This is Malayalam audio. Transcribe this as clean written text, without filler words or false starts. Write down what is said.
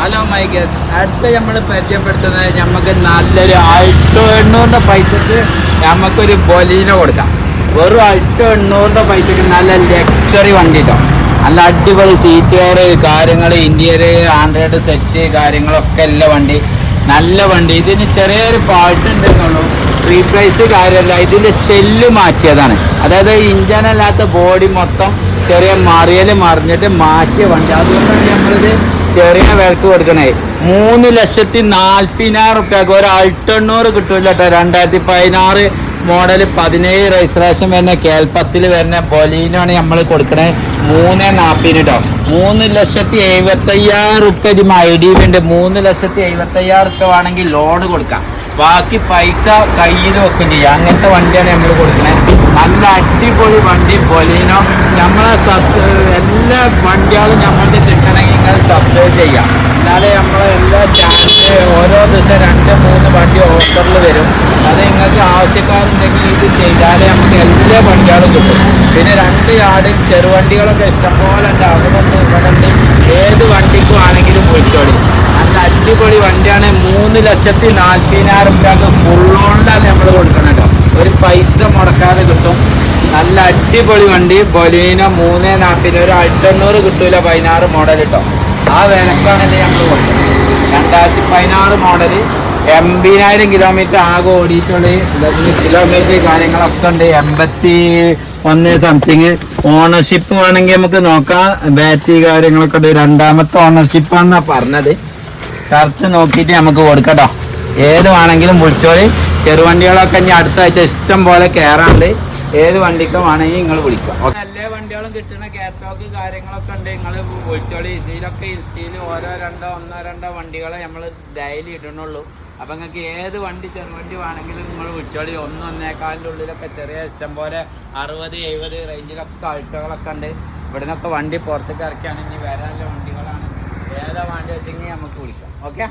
ഹലോ മൈ ഗസ്റ്റ്, അടുത്ത നമ്മൾ പരിചയപ്പെടുത്തുന്നത് നമുക്ക് നല്ലൊരു ആൾട്ടോ 800 പൈസക്ക് നമുക്കൊരു ബൊലീനോ കൊടുക്കാം. വെറും ആൾട്ടോ 800 പൈസക്ക് നല്ല ലക്ഷറി വണ്ടി കേട്ടോ. നല്ല അടിപൊളി സീറ്റ് കവർ കാര്യങ്ങൾ, ഇന്റീരിയർ ആൻഡ്രോയിഡ് സെറ്റ് കാര്യങ്ങളൊക്കെ ഉള്ള വണ്ടി, നല്ല വണ്ടി. ഇതിന് ചെറിയൊരു പാർട്ട് ഉണ്ടെന്നുള്ളൂ, റീപ്ലേസ് കാര്യമല്ല. ഇതിൻ്റെ ഷെല്ല് മാറ്റിയതാണ്, അതായത് ഇഞ്ചനല്ലാത്ത ബോഡി മൊത്തം ചെറിയ മറിഞ്ഞിട്ട് മാറ്റിയ വണ്ടി. അതുകൊണ്ടാണ് നമ്മളിത് ചെറിയ വിലക്ക് കൊടുക്കണേ. 3,40,000 റുപ്യക്ക് ഒരു ആൾട്ടോ 800 കിട്ടൂല കേട്ടോ. 2016 മോഡൽ 17 രജിസ്ട്രേഷൻ വരുന്ന കേൾപ്പത്തിൽ വരുന്ന ബൊലീനോ ആണ് നമ്മൾ കൊടുക്കണേ. 3,40,000 കേട്ടോ. 3,70,75,000 റുപ്യ ഇത് ഐഡിയ ഉണ്ട്. 3,70,75,000 റുപ്യ വേണമെങ്കിൽ ലോണ് കൊടുക്കാം, ബാക്കി പൈസ കയ്യിൽ വെക്കുകയും ചെയ്യാം. അങ്ങനത്തെ വണ്ടിയാണ് നമ്മൾ കൊടുക്കുന്നത്. നല്ല അടിപൊളി വണ്ടി ബൊലീനോ. നമ്മളെ എല്ലാ വണ്ടികളും നമ്മൾക്ക് കിട്ടണമെങ്കിൽ നിങ്ങൾ സബ്സ്ക്രൈബ് ചെയ്യാം. എന്നാലേ നമ്മളെ എല്ലാ ചാനൽ ഓരോ ദിവസം 2-3 വണ്ടി ഓഫറിൽ വരും. അത് നിങ്ങൾക്ക് ആവശ്യക്കാരുണ്ടെങ്കിൽ ഇത് ചെയ്താലേ നമുക്ക് എല്ലാ വണ്ടികളും കിട്ടും. പിന്നെ 2 യാർഡിൽ ചെറുവണ്ടികളൊക്കെ ഇഷ്ടംപോലെ ഉണ്ട്, അവിടെ ഉണ്ട് ഇവിടെ ഉണ്ട്. ഏത് വണ്ടിക്കും ആണെങ്കിലും വിളിച്ചോളി. നല്ല അടിപൊളി വണ്ടിയാണ്. 3,40,000 റുപ്യക്ക് ഫുൾ ഓണിലാണ് നമ്മൾ കൊടുക്കണം കേട്ടോ. ഒരു പൈസ മുടക്കാതെ കിട്ടും. നല്ല അടിപൊളി വണ്ടി ബൊലീനോ. 3,40,000 ഒരു ആൾട്ടോ 800 കിട്ടൂല. 16 മോഡൽ കേട്ടോ. ആ വിലക്കാണല്ലേ നമ്മൾ കൊടുക്കുന്നത്. 2016 മോഡൽ 80,000 കിലോമീറ്റർ ആകെ ഓടിയിട്ടുള്ള. കിലോമീറ്റർ കാര്യങ്ങളൊക്കെ ഉണ്ട്. 81 സംതിങ്. ഓണർഷിപ്പ് വേണമെങ്കിൽ നമുക്ക് നോക്കാം. ബാറ്ററി കാര്യങ്ങളൊക്കെ ഉണ്ട്. 2ാമത്തെ ഓണർഷിപ്പാണെന്നാണ് പറഞ്ഞത്. ചർച്ച നോക്കിയിട്ട് നമുക്ക് കൊടുക്കട്ടോ. ഏത് വേണമെങ്കിലും വിളിച്ചോളി. ചെറുവണ്ടികളൊക്കെ ഇനി അടുത്ത ആഴ്ച ഇഷ്ടം പോലെ കയറാണ്ട്. ഏത് വണ്ടിക്കും വേണമെങ്കിൽ നിങ്ങൾ വിളിക്കാം. എല്ലാ വണ്ടികളും കിട്ടുന്ന കാറ്റലോഗ് കാര്യങ്ങളൊക്കെ ഉണ്ട്, നിങ്ങൾ വിളിച്ചോളി. ഇതിലൊക്കെ ഇൻസ്റ്റയിൽ ഒന്നോ രണ്ടോ വണ്ടികളെ നമ്മൾ ഡെയിലി ഇടണുള്ളൂ. അപ്പം നിങ്ങൾക്ക് ഏത് വണ്ടി ചെറുവണ്ടി വേണമെങ്കിലും നിങ്ങൾ വിളിച്ചോളി. 1-1.25 ഉള്ളിലൊക്കെ ചെറിയ ഇഷ്ടം പോലെ 60-70 റേഞ്ചിലൊക്കെ ആൾട്ടോകളൊക്കെ ഉണ്ട്. ഇവിടെ നിന്നൊക്കെ വണ്ടി പുറത്തേക്ക് ഇറക്കുകയാണെങ്കിൽ വരാനുള്ള വണ്ടികളാണ്. ഏതാ വണ്ടി വെച്ചെങ്കിൽ നമുക്ക് വിളിക്കാം. ഓക്കെ.